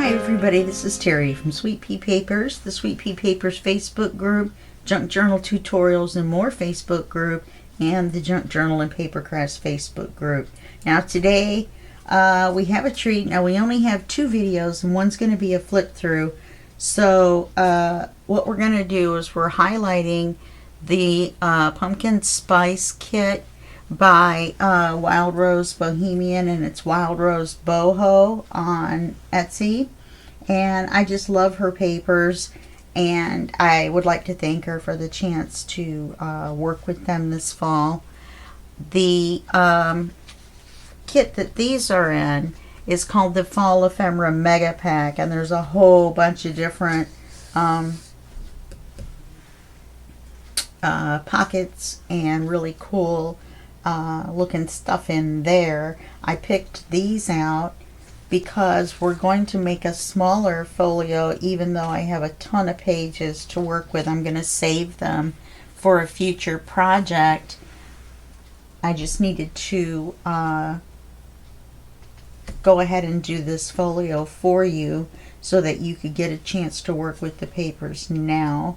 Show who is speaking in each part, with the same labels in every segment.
Speaker 1: Hi everybody, this is Teri from Sweet Pea Papers, the Sweet Pea Papers Facebook group, Junk Journal Tutorials and More Facebook group, and the Junk Journal and Papercrafts Facebook group. Now today we have a treat. Now we only have two videos and one's going to be a flip through. So what we're going to do is we're highlighting the pumpkin spice kit by Wild Rose Bohemian, and it's Wild Rose Boho on Etsy. And I just love her papers, and I would like to thank her for the chance to work with them this fall. The kit that these are in is called the Fall Ephemera Mega Pack, and there's a whole bunch of different pockets and really cool looking stuff in there. I picked these out because we're going to make a smaller folio. Even though I have a ton of pages to work with, I'm going to save them for a future project. I just needed to go ahead and do this folio for you so that you could get a chance to work with the papers now.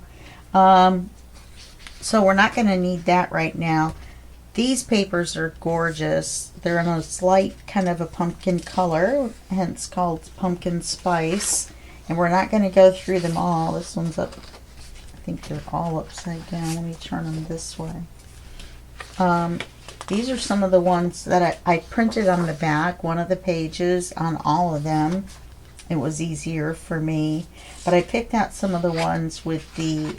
Speaker 1: So we're not going to need that right now. These papers are gorgeous. They're in a slight kind of a pumpkin color, hence called pumpkin spice. And we're not going to go through them all. This one's up, I think they're all upside down. Let me turn them this way. These are some of the ones that I printed on the back, one of the pages on all of them. It was easier for me. But I picked out some of the ones with the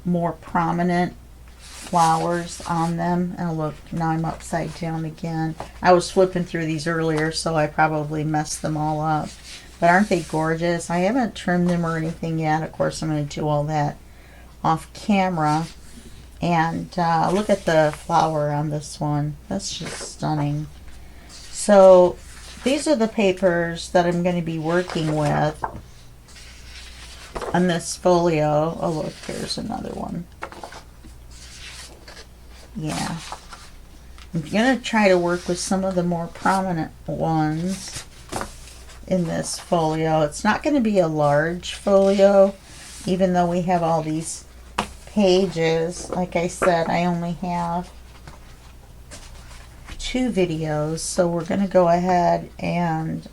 Speaker 1: more prominent flowers on them. And look, now I'm upside down again. I was flipping through these earlier, so I probably messed them all up. But aren't they gorgeous? I haven't trimmed them or anything yet. Of course, I'm going to do all that off camera. And look at the flower on this one. That's just stunning. So these are the papers that I'm going to be working with on this folio. Oh look, there's another one. Yeah. I'm going to try to work with some of the more prominent ones in this folio. It's not going to be a large folio, even though we have all these pages. Like I said, I only have two videos, so we're going to go ahead and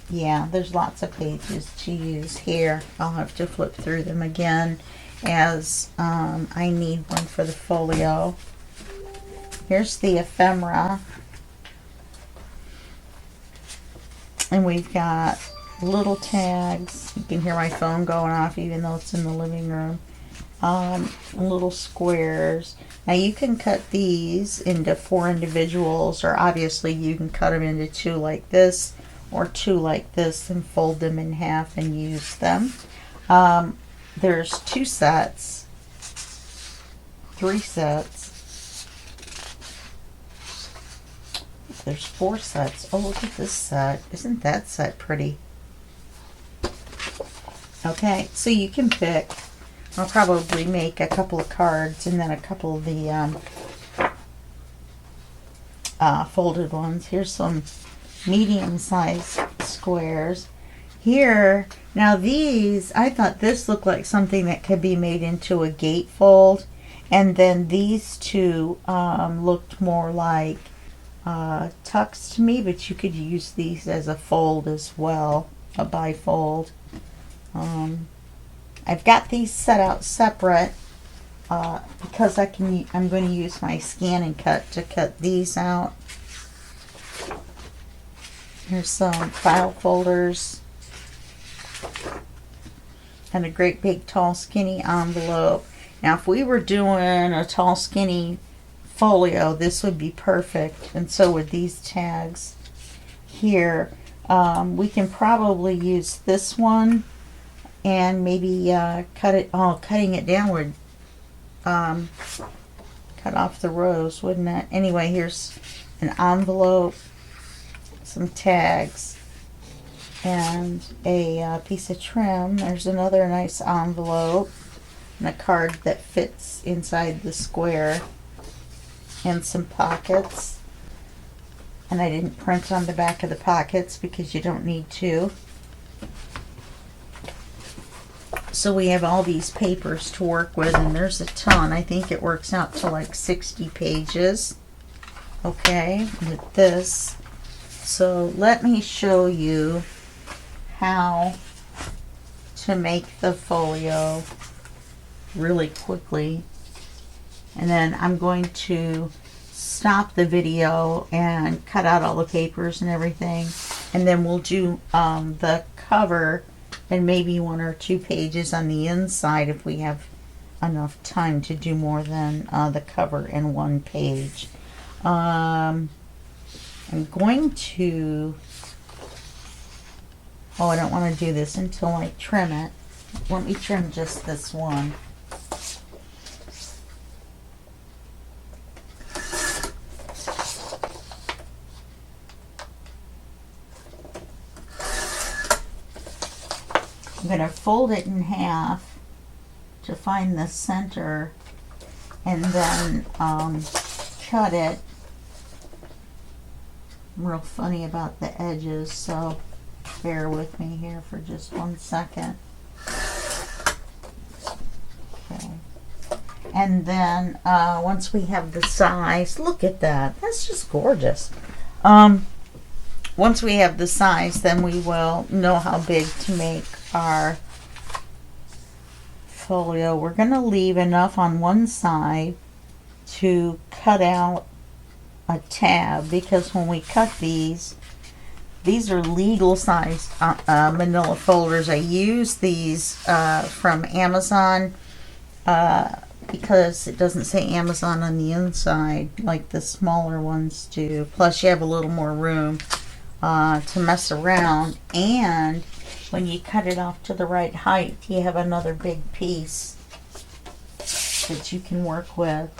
Speaker 1: yeah, there's lots of pages to use here. I'll have to flip through them again as I need one for the folio. Here's the ephemera, and we've got little tags. You can hear my phone going off even though it's in the living room. Little squares. Now you can cut these into 4 individuals, or obviously you can cut them into 2 like this or 2 like this and fold them in half and use them. There's 2 sets, 3 sets. There's 4 sets. Oh, look at this set. Isn't that set pretty? Okay, so you can pick. I'll probably make a couple of cards and then a couple of the folded ones. Here's some medium-sized squares. Here, now these, I thought this looked like something that could be made into a gatefold, and then these two looked more like tucks to me, but you could use these as a fold as well, a bifold. I've got these set out separate because I'm going to use my scan and cut to cut these out. Here's some file folders and a great big tall skinny envelope. Now if we were doing a tall skinny folio, this would be perfect, and so would these tags here. We can probably use this one and maybe cutting it down would cut off the rows, wouldn't it? Anyway, here's an envelope, some tags, and a piece of trim. There's another nice envelope and a card that fits inside the square, and some pockets. And I didn't print on the back of the pockets because you don't need to. So we have all these papers to work with, and there's a ton. I think it works out to like 60 pages. Okay, with this. So let me show you how to make the folio really quickly. And then I'm going to stop the video and cut out all the papers and everything. And then we'll do the cover and maybe 1 or 2 pages on the inside if we have enough time to do more than the cover in 1 page. I'm going to, oh, I don't want to do this until I trim it. Let me trim just this one. I'm going to fold it in half to find the center and then cut it. I'm real funny about the edges, so bear with me here for just 1 second. Okay. And then once we have the size, look at that. That's just gorgeous. Once we have the size, then we will know how big to make our folio. We're going to leave enough on one side to cut out a tab, because when we cut these are legal sized manila folders. I use these from Amazon because it doesn't say Amazon on the inside like the smaller ones do. Plus you have a little more room to mess around, and when you cut it off to the right height, you have another big piece that you can work with.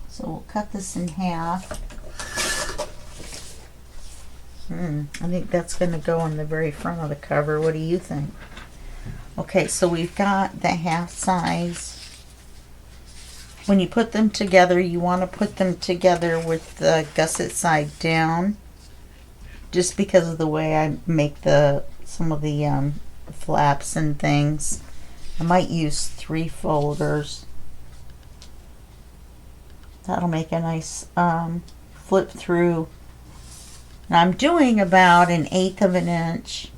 Speaker 1: So we'll cut this in half. I think that's going to go on the very front of the cover. What do you think? Okay, so we've got the half size. When you put them together, you want to put them together with the gusset side down, just because of the way I make some of the flaps and things. I might use 3 folders. That'll make a nice flip through. Now I'm doing about 1/8 of an inch.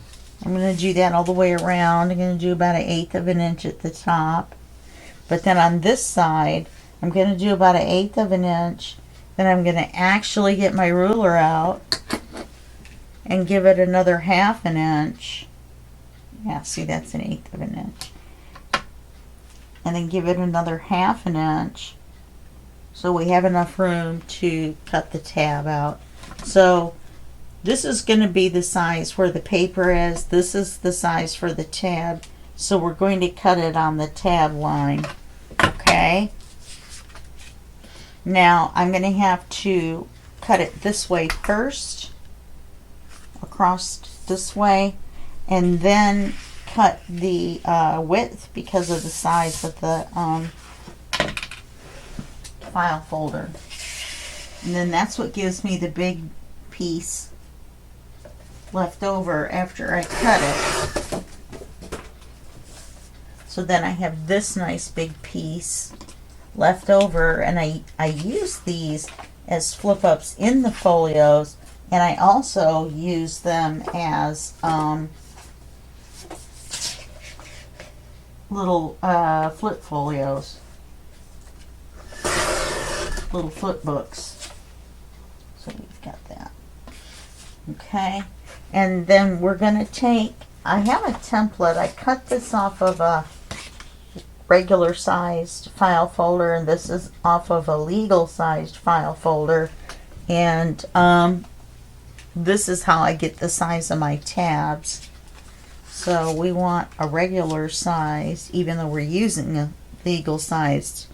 Speaker 1: I'm going to do that all the way around. I'm going to do about 1/8 of an inch at the top. But then on this side, I'm going to do about 1/8 of an inch. Then I'm going to actually get my ruler out and give it another 1/2 an inch. Yeah, see, that's 1/8 of an inch. And then give it another 1/2 an inch. So we have enough room to cut the tab out. So this is going to be the size where the paper is. This is the size for the tab. So we're going to cut it on the tab line. Okay. Now I'm going to have to cut it this way first, across this way, and then cut the width because of the size of the file folder. And then that's what gives me the big piece left over after I cut it. So then I have this nice big piece left over, and I use these as flip ups in the folios, and I also use them as little flip folios, little flip books. So we've got that. Okay, and then we're going to take, I have a template. I cut this off of a regular sized file folder, and this is off of a legal sized file folder, and this is how I get the size of my tabs. So we want a regular size, even though we're using a legal sized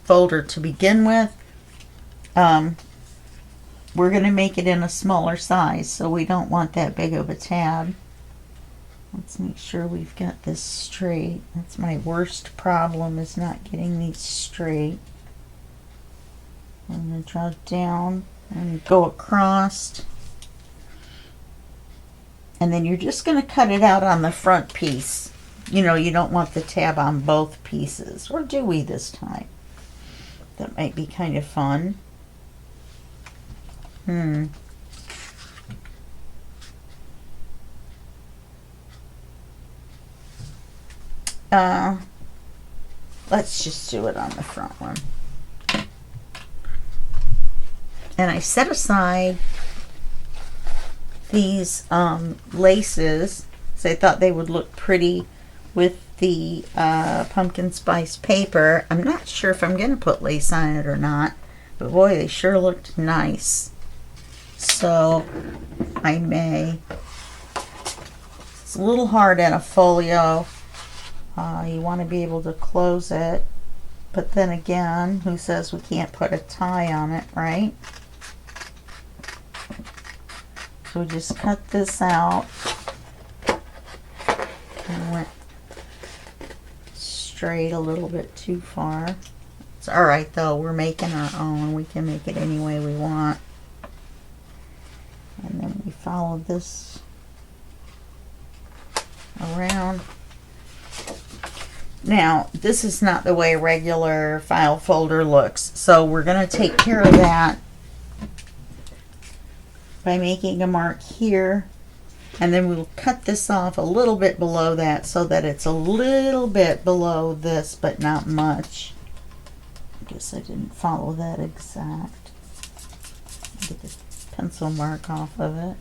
Speaker 1: folder to begin with. We're going to make it in a smaller size, so we don't want that big of a tab. Let's make sure we've got this straight. That's my worst problem, is not getting these straight. I'm going to draw down and go across. And then you're just going to cut it out on the front piece. You know, you don't want the tab on both pieces. Or do we this time? That might be kind of fun. Let's just do it on the front one. And I set aside these laces, so I thought they would look pretty with the pumpkin spice paper. I'm not sure if I'm going to put lace on it or not, but boy, they sure looked nice. So I may. It's a little hard in a folio. You want to be able to close it, but then again, who says we can't put a tie on it, right? So we just cut this out and went straight a little bit too far. It's all right though, we're making our own. We can make it any way we want. And then we follow this around. Now, this is not the way a regular file folder looks, so we're going to take care of that by making a mark here, and then we'll cut this off a little bit below that so that it's a little bit below this, but not much. I guess I didn't follow that exact. Get the pencil mark off of it.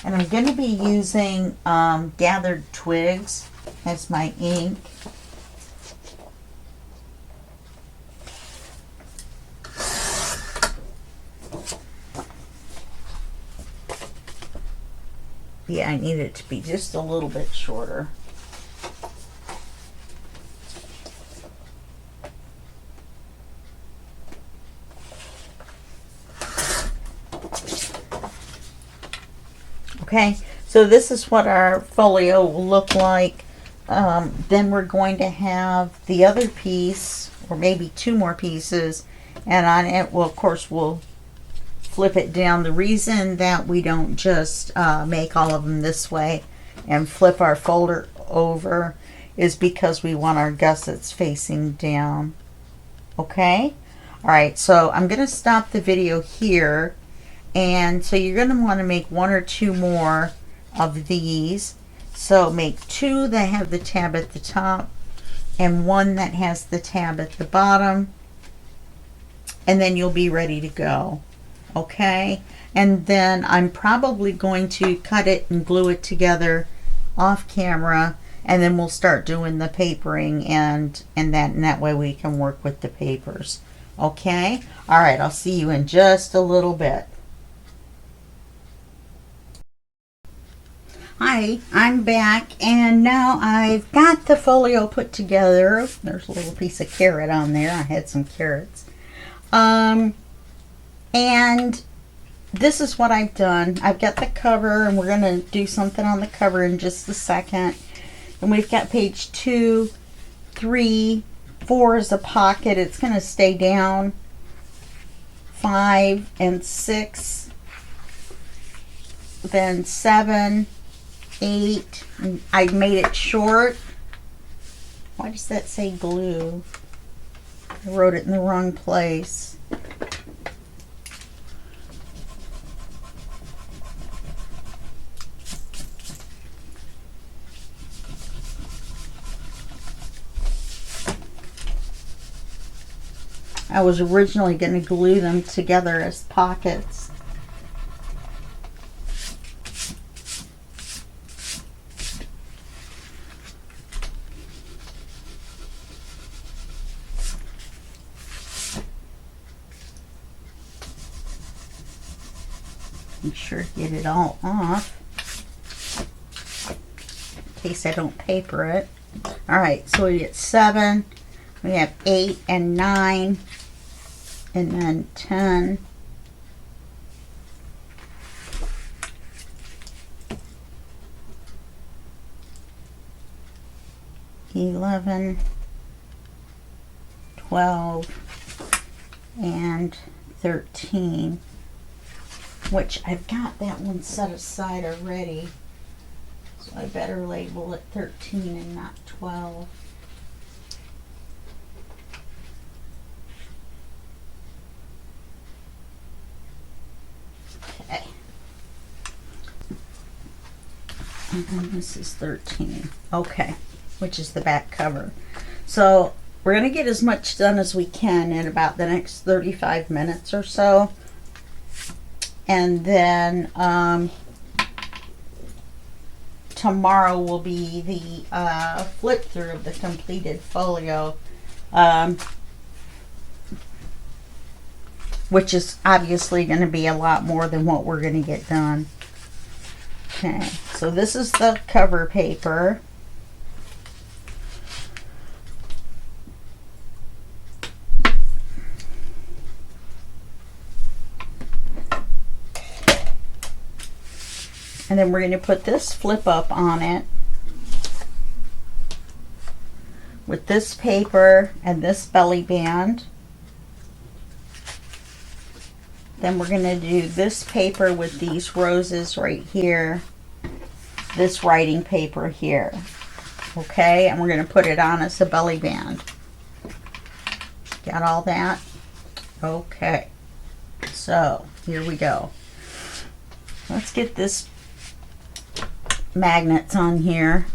Speaker 1: And I'm going to be using gathered twigs as my ink. Yeah, I need it to be just a little bit shorter. Okay, so this is what our folio will look like. Then we're going to have the other piece, or maybe two more pieces, and on it, well, of course, we'll flip it down. The reason that we don't just make all of them this way and flip our folder over is because we want our gussets facing down. Okay? All right, so I'm going to stop the video here. And so you're going to want to make one or two more of these. So make two that have the tab at the top and one that has the tab at the bottom. And then you'll be ready to go. Okay? And then I'm probably going to cut it and glue it together off camera. And then we'll start doing the papering and that way we can work with the papers. Okay? All right, I'll see you in just a little bit. Hi, I'm back, and now I've got the folio put together. There's a little piece of carrot on there. I had some carrots. And this is what I've done. I've got the cover, and we're going to do something on the cover in just a second. And we've got page 2, 3, 4 is a pocket. It's going to stay down. 5 and 6. Then 7. 8. I made it short. Why does that say glue? I wrote it in the wrong place. I was originally going to glue them together as pockets. Make sure to get it all off in case I don't paper it. Alright, so we get 7, we have 8 and 9, and then 10. 11, 12, and 13, which I've got that one set aside already, so I better label it 13 and not 12. Okay. And then this is 13. Okay, which is the back cover. So we're going to get as much done as we can in about the next 35 minutes or so. And then tomorrow will be the flip through of the completed folio, which is obviously going to be a lot more than what we're going to get done. Okay, so this is the cover paper. And then we're going to put this flip up on it with this paper and this belly band. Then we're going to do this paper with these roses right here, this writing paper here. Okay, and we're going to put it on as a belly band. Got all that? Okay, so here we go. Let's get this magnets on here.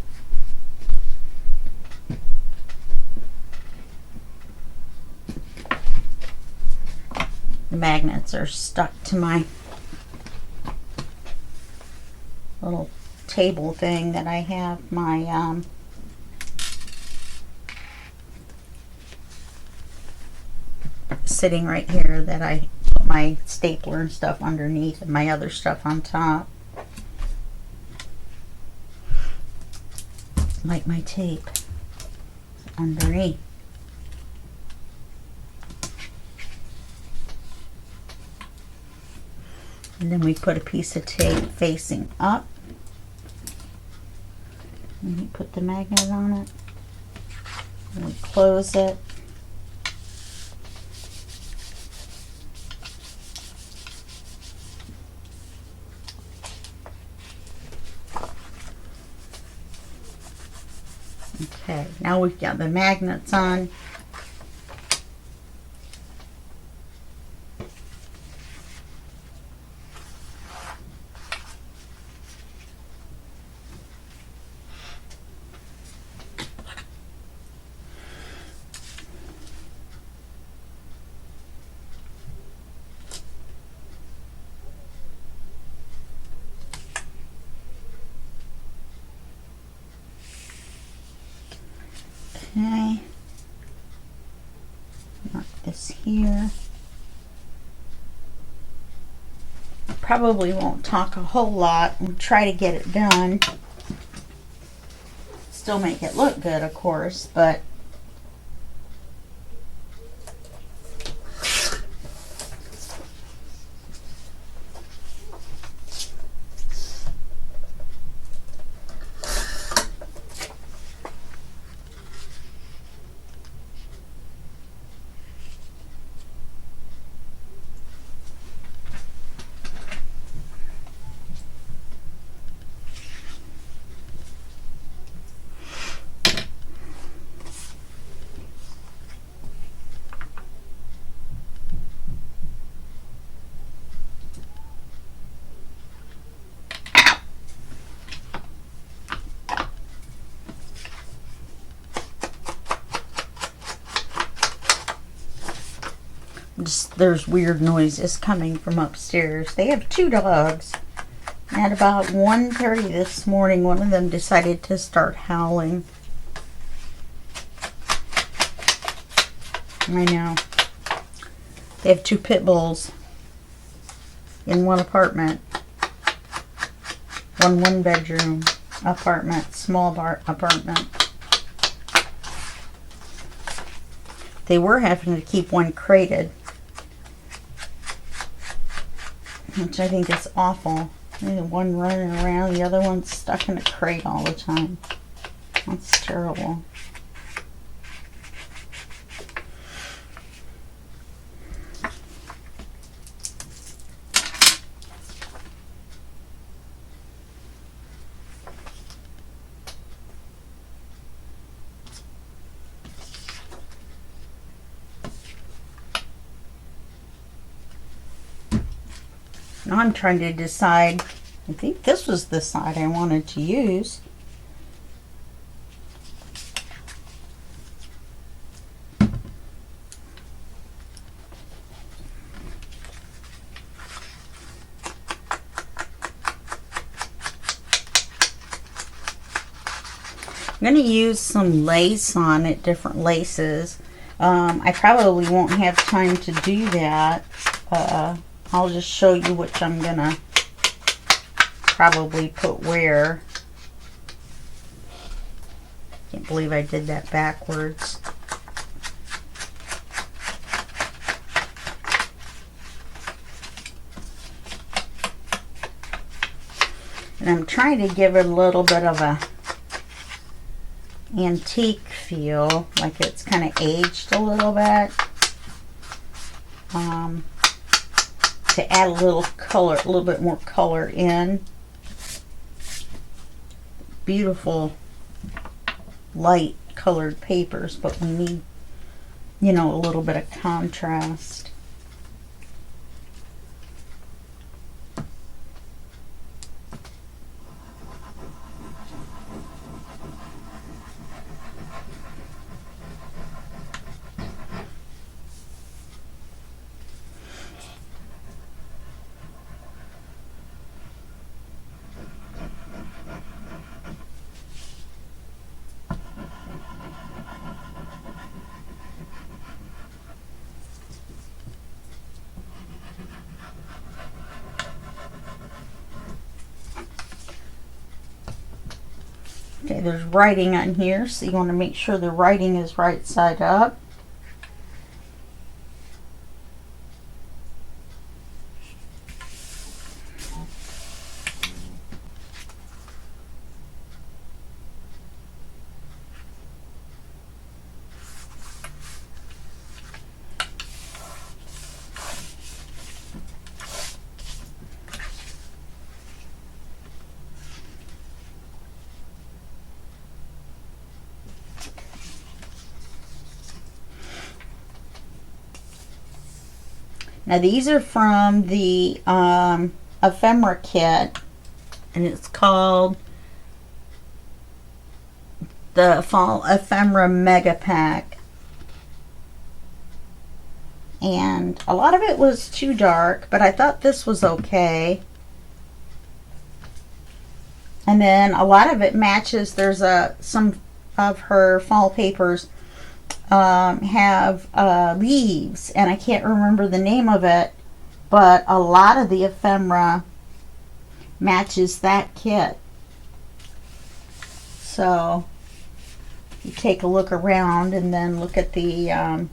Speaker 1: The magnets are stuck to my little table thing that I have my sitting right here, that I put my stapler and stuff underneath and my other stuff on top. Like my tape underneath. And then we put a piece of tape facing up. And we put the magnet on it. And we close it. Okay, now we've got the magnets on. Okay, mark this here. Probably won't talk a whole lot. We'll try to get it done. Still make it look good, of course, but there's weird noises coming from upstairs. They have 2 dogs. At about 1:30 this morning, one of them decided to start howling. I know. They have 2 pit bulls in one apartment. One bedroom apartment, small apartment. They were having to keep one crated, which I think is awful. One running around, the other one's stuck in a crate all the time. That's terrible. Now I'm trying to decide. I think this was the side I wanted to use. I'm going to use some lace on it, different laces. I probably won't have time to do that. I'll just show you which I'm going to probably put where. Can't believe I did that backwards. And I'm trying to give it a little bit of a antique feel, like it's kind of aged a little bit, to add a little color, a little bit more color in. Beautiful light colored papers, but we need, you know, a little bit of contrast. Okay, there's writing on here, so you want to make sure the writing is right side up. Now these are from the ephemera kit, and it's called the Fall Ephemera Mega Pack. And a lot of it was too dark, but I thought this was okay. And then a lot of it matches. There's some of her fall papers have leaves, and I can't remember the name of it, but a lot of the ephemera matches that kit. So you take a look around and then look at the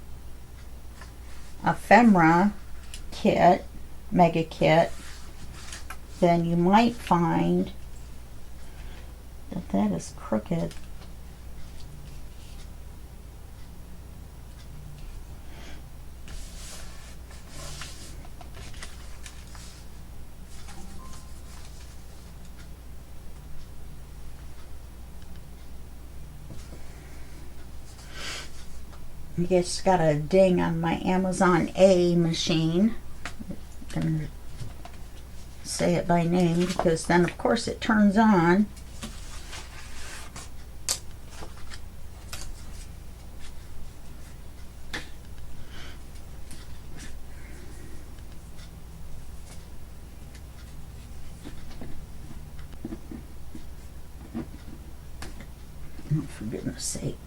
Speaker 1: ephemera kit, mega kit, then you might find that that is crooked. I just got a ding on my Amazon A machine. I'm going to say it by name because then of course it turns on. Oh, for goodness sake.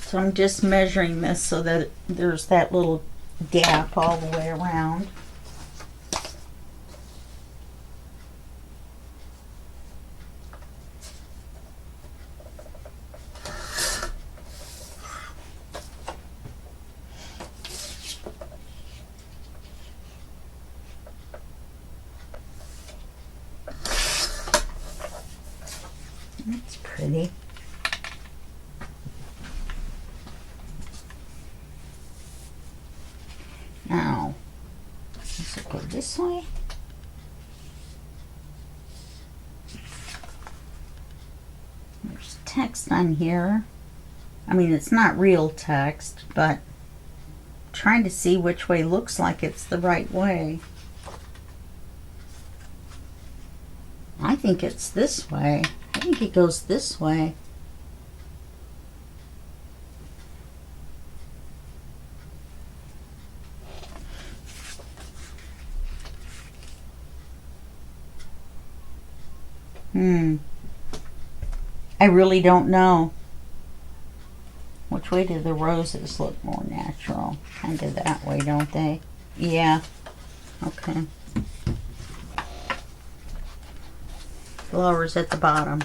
Speaker 1: So I'm just measuring this so that there's that little gap all the way around. pretty. Now, does it go this way? There's text on here. I mean, it's not real text, but I'm trying to see which way looks like it's the right way. I think it's this way. I think it goes this way. I really don't know. Which way do the roses look more natural? Kind of that way, don't they? Yeah. Okay. Flowers at the bottom.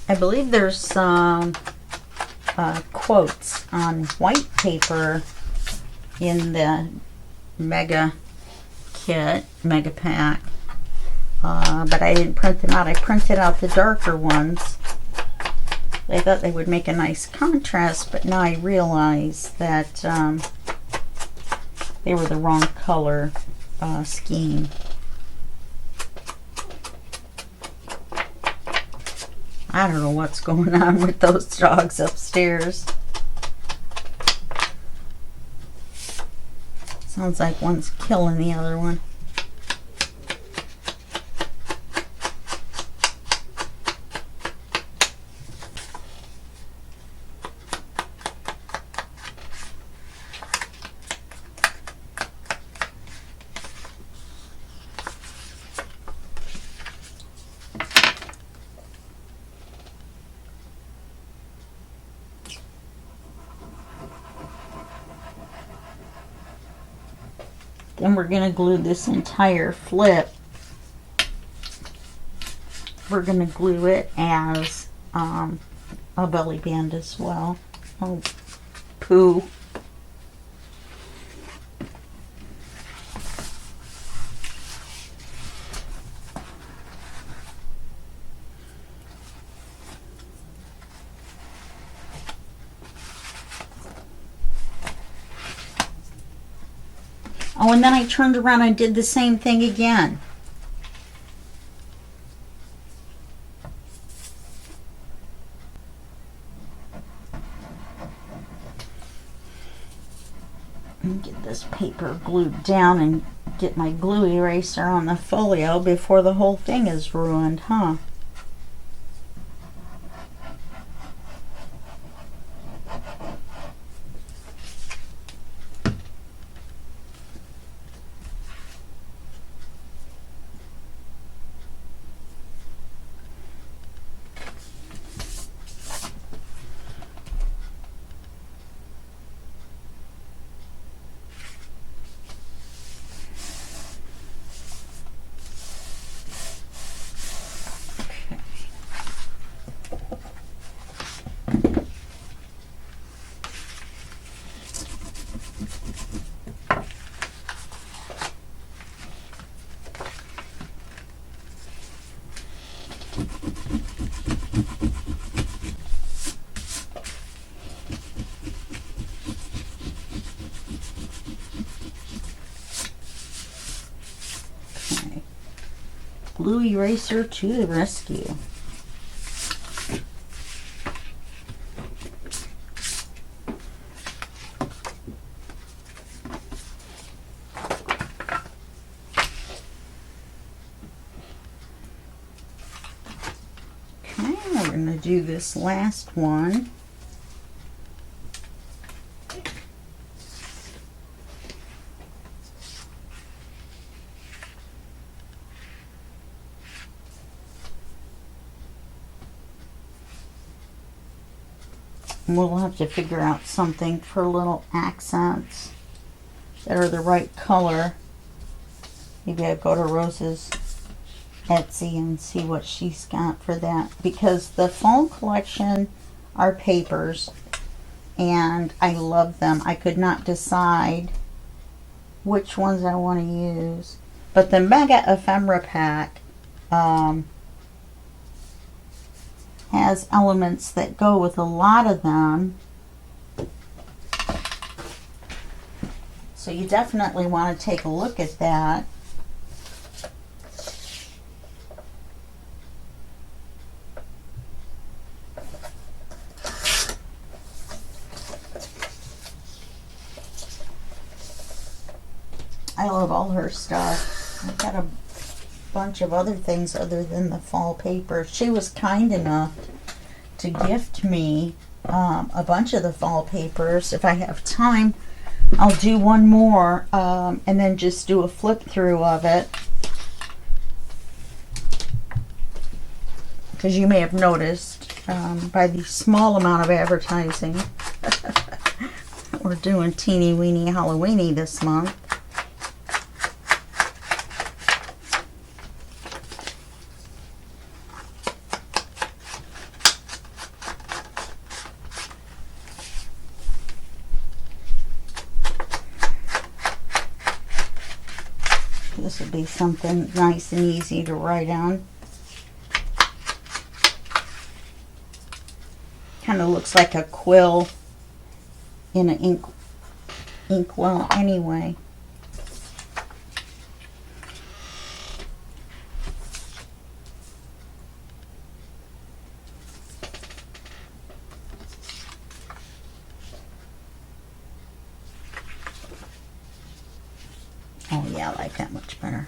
Speaker 1: I believe there's some quotes on white paper in the mega kit, mega pack, but I didn't print them out. I printed out the darker ones. I thought they would make a nice contrast, but now I realize that they were the wrong color scheme. I don't know what's going on with those dogs upstairs. Sounds like one's killing the other one. Then we're going to glue this entire flip. We're going to glue it as a belly band as well. Oh, poo. Oh, and then I turned around and did the same thing again. And get this paper glued down and get my glue eraser on the folio before the whole thing is ruined, huh? Glue eraser to the rescue. Okay, we're going to do this last one. We'll have to figure out something for little accents that are the right color. Maybe I'll go to Rose's Etsy and see what she's got for that. Because the fall collection are papers. and I love them. I could not decide which ones I want to use. But the Mega Ephemera pack has elements that go with a lot of them. So you definitely want to take a look at that. I love all her stuff. I've got a bunch of other things other than the fall paper. She was kind enough to gift me a bunch of the fall papers. If I have time, I'll do one more and then just do a flip through of it. Because you may have noticed by the small amount of advertising, we're doing teeny weeny Halloweeny this month. This would be something nice and easy to write on. Kind of looks like a quill in an inkwell anyway. Oh yeah, I like that much better.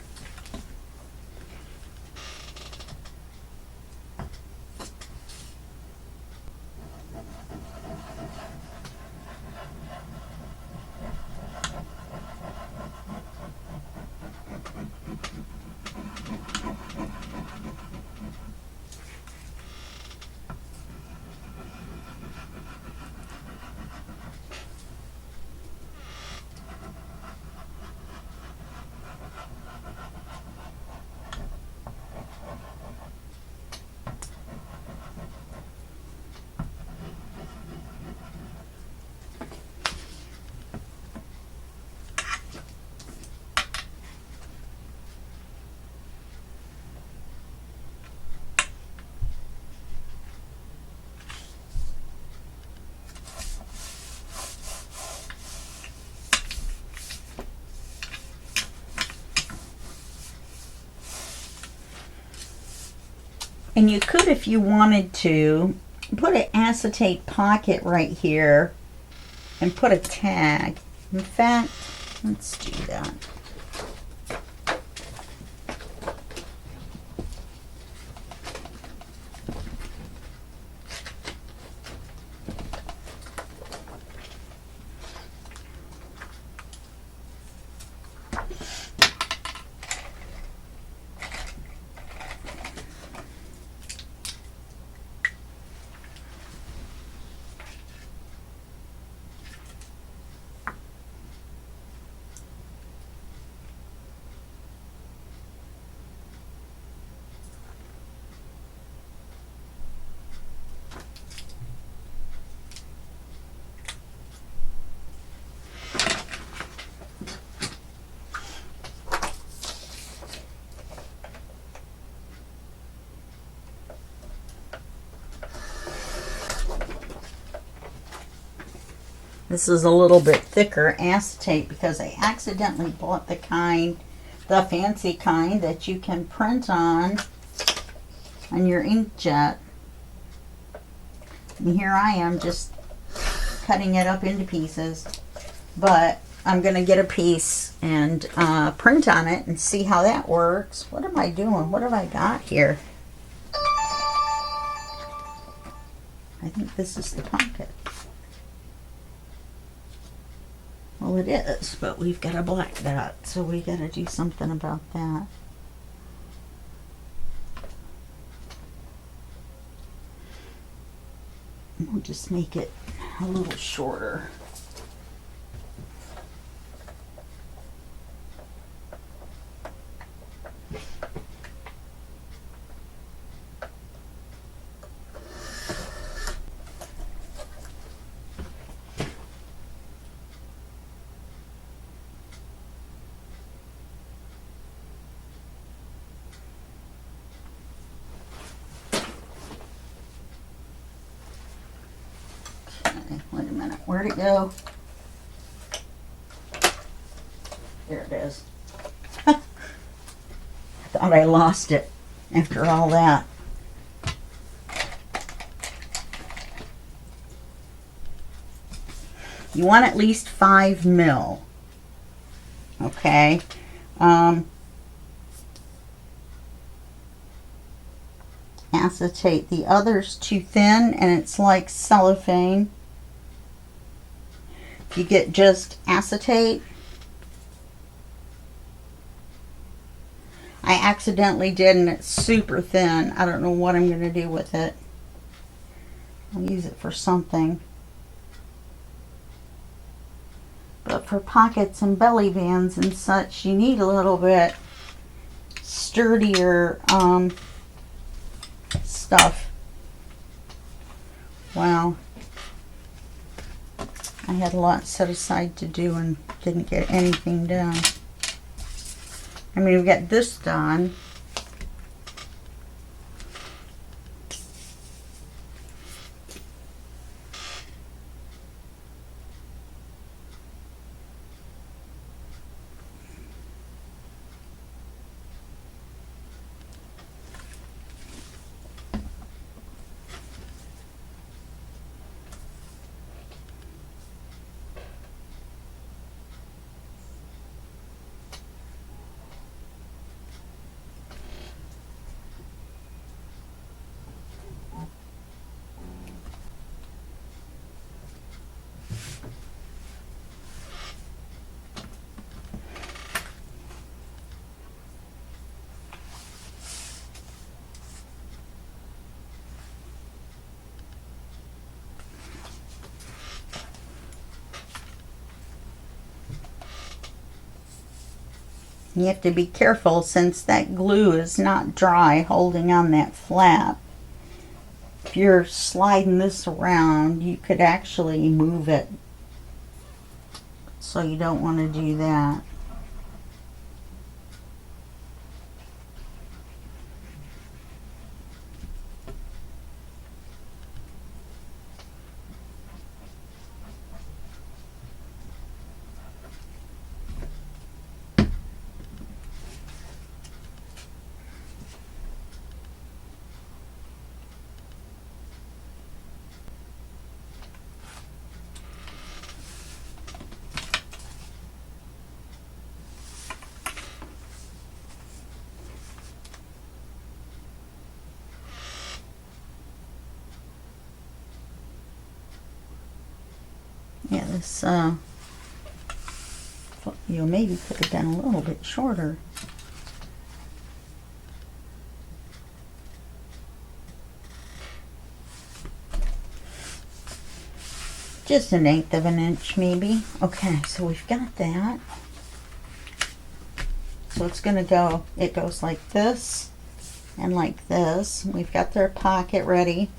Speaker 1: And you could, if you wanted to, put an acetate pocket right here and put a tag. In fact, let's do that. This is a little bit thicker acetate because I accidentally bought the fancy kind that you can print on your inkjet. And here I am just cutting it up into pieces. But I'm going to get a piece and print on it and see how that works. What am I doing? What have I got here? I think this is the pocket. Well, it is, but we've got a black dot, so we got to do something about that. We'll just make it a little shorter. Where'd it go? There it is. I thought I lost it after all that. You want at least 5 mil. Okay. Acetate. The other's too thin and it's like cellophane. If you get just acetate. I accidentally did and it's super thin. I don't know what I'm going to do with it. I'll use it for something. But for pockets and belly bands and such, you need a little bit sturdier stuff. Wow. I had a lot set aside to do and didn't get anything done. I mean, we got this done. You have to be careful since that glue is not dry holding on that flap. If you're sliding this around, you could actually move it. So you don't want to do that. Yeah, this, you maybe could have done a little bit shorter. Just 1/8 of an inch, maybe. Okay, so we've got that. So it's going to go, it goes like this and like this. We've got their pocket ready.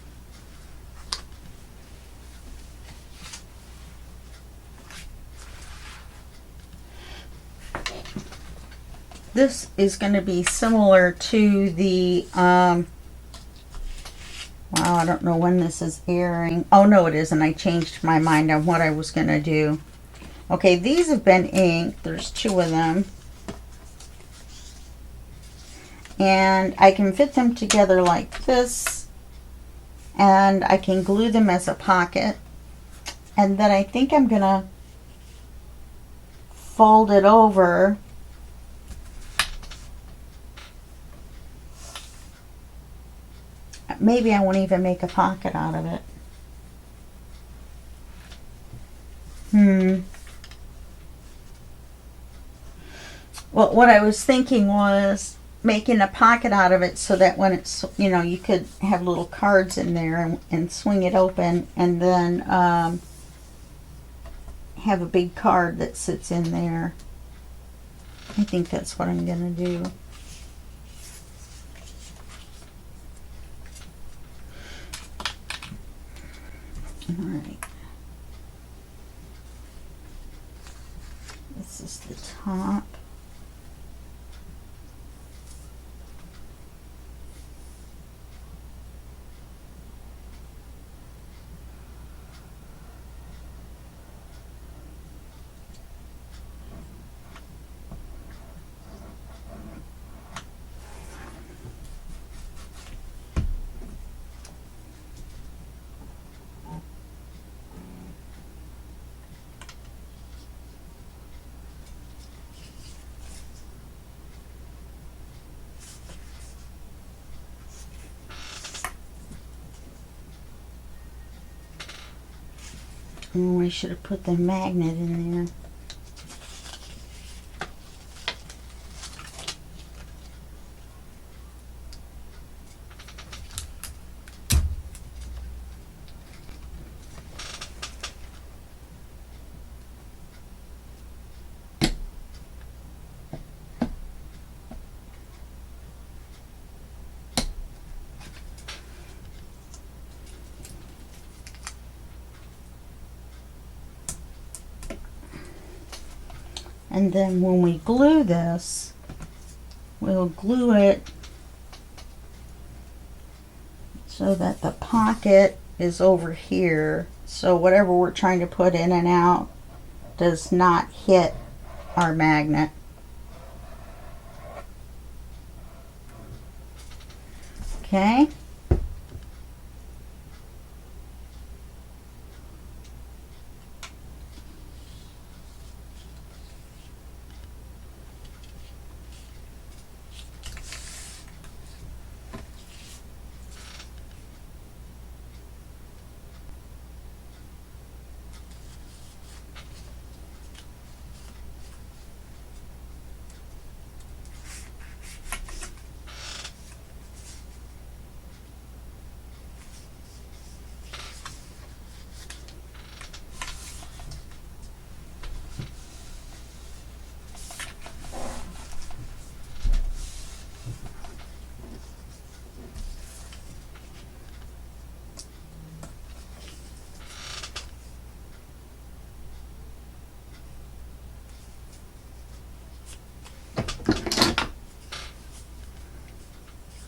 Speaker 1: This is going to be similar to the, wow, I don't know when this is airing. Oh, no, it isn't. I changed my mind on what I was going to do. Okay, these have been inked. There's 2 of them. And I can fit them together like this. And I can glue them as a pocket. And then I think I'm going to fold it over. Maybe I won't even make a pocket out of it. Well, what I was thinking was making a pocket out of it so that when it's, you know, you could have little cards in there and swing it open and then have a big card that sits in there. I think that's what I'm going to do. Alright. This is the top. Oh, I should have put the magnet in there. And then when we glue this, we'll glue it so that the pocket is over here. So whatever we're trying to put in and out does not hit our magnet. Okay.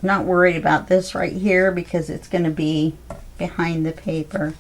Speaker 1: Not worried about this right here because it's going to be behind the paper.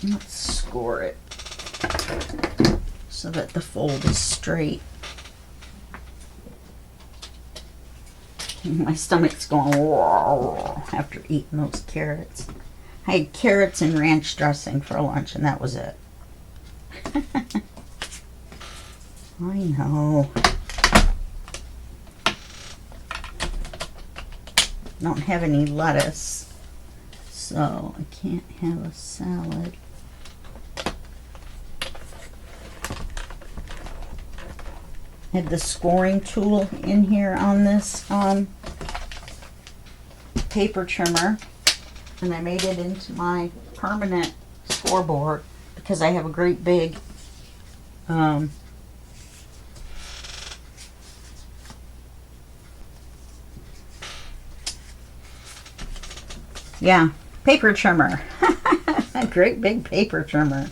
Speaker 1: Let's score it so that the fold is straight. My stomach's going after eating those carrots. I had carrots and ranch dressing for lunch and that was it. I know. Don't have any lettuce, so I can't have a salad. I have the scoring tool in here on this paper trimmer, and I made it into my permanent scoreboard because I have a great big yeah, paper trimmer. A great big paper trimmer.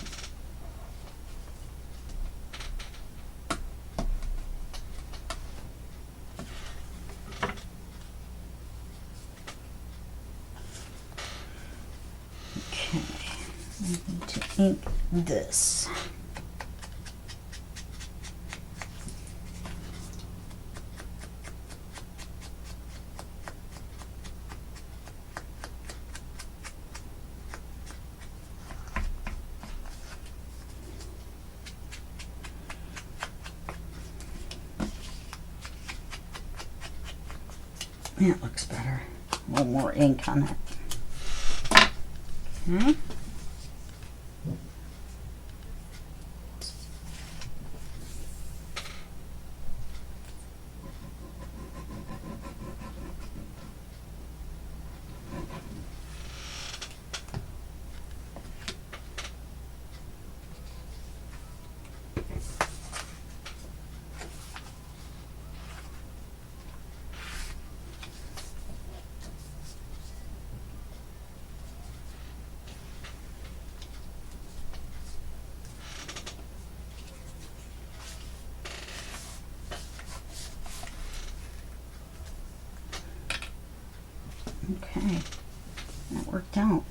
Speaker 1: Okay, I need to ink this. That looks better. A little more ink on it. Okay. Okay, that worked out.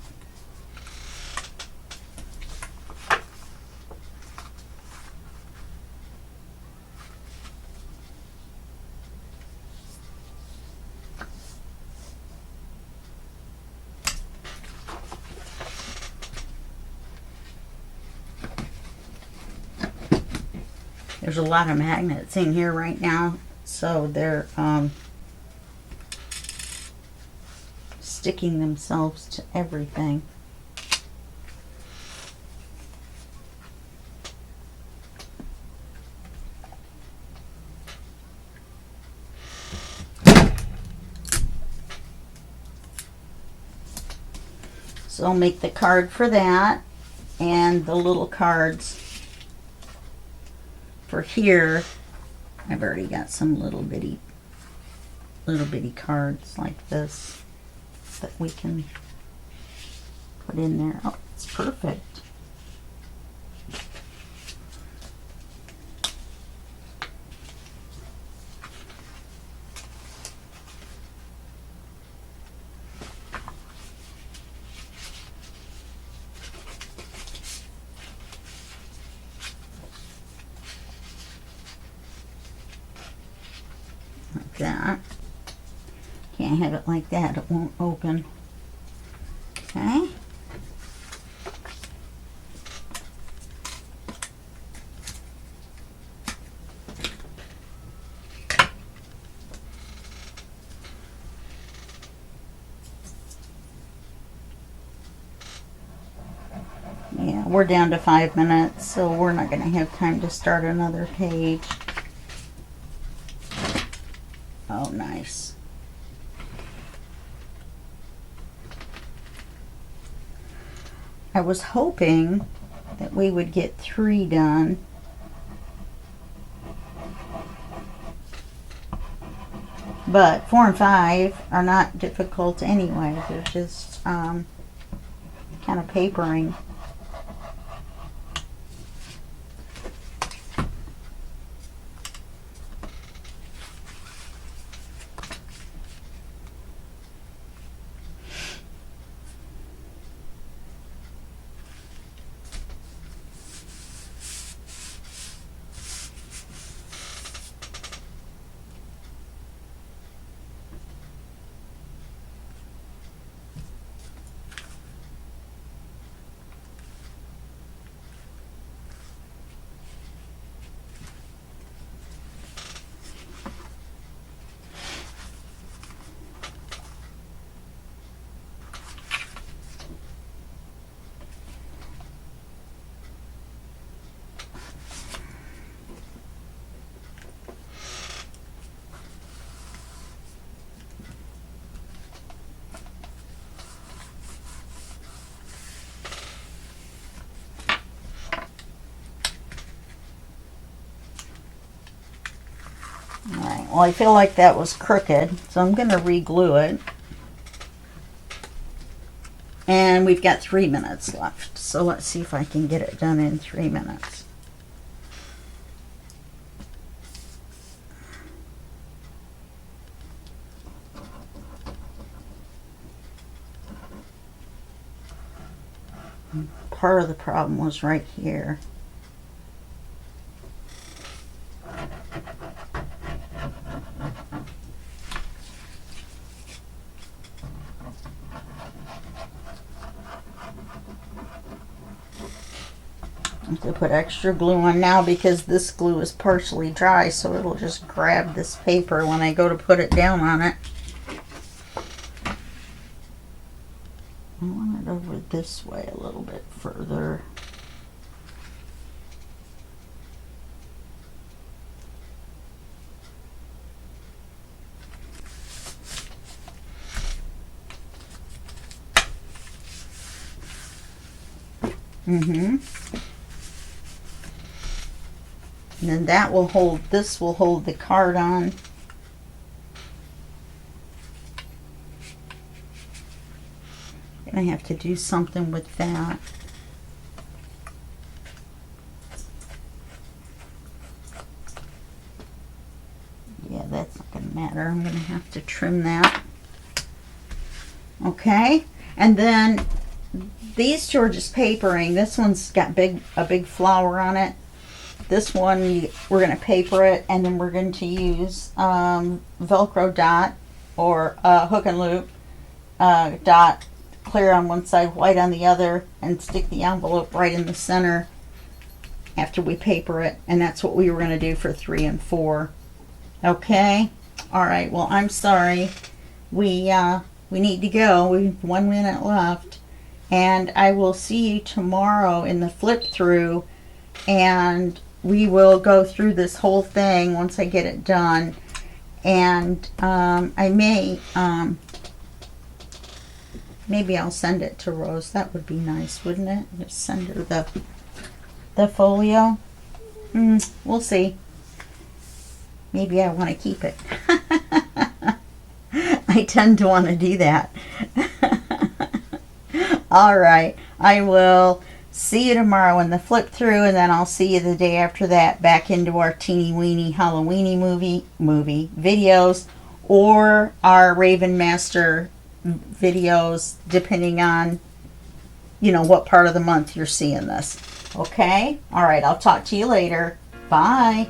Speaker 1: There's a lot of magnets in here right now, so they're sticking themselves to everything. So I'll make the card for that, and the little cards for here. I've already got some little bitty cards like this that we can put in there. Oh, it's perfect. Like that. Can't have it like that, it won't open. Okay. Yeah, we're down to 5 minutes, so we're not going to have time to start another page. Oh, nice. I was hoping that we would get 3 done. But 4 and 5 are not difficult anyway. They're just kind of papering. Alright, well I feel like that was crooked, so I'm going to re-glue it. And we've got 3 minutes left, so let's see if I can get it done in 3 minutes. Part of the problem was right here. I have to put extra glue on now because this glue is partially dry, so it'll just grab this paper when I go to put it down on it. it over this way a little bit further. And then that will hold, this will hold the card on. I have to do something with that. Yeah, that's not going to matter. I'm going to have to trim that. Okay, and then these two are just papering. This one's got a big flower on it. This one, we're going to paper it, and then we're going to use Velcro dot or hook and loop dot, clear on one side, white on the other, and stick the envelope right in the center after we paper it. And that's what we were going to do for 3 and 4. Okay, all right. Well, I'm sorry. We need to go. We have 1 minute left, and I will see you tomorrow in the flip through, and we will go through this whole thing once I get it done. And I may maybe I'll send it to Rose. That would be nice, wouldn't it? Just send her the folio. We'll see. Maybe I want to keep it. I tend to want to do that. All right. I will see you tomorrow in the flip through, and then I'll see you the day after that back into our teeny weeny Halloweeny movie videos, or our Raven Master videos, depending on, you know, what part of the month you're seeing this. Okay? All right. I'll talk to you later. Bye.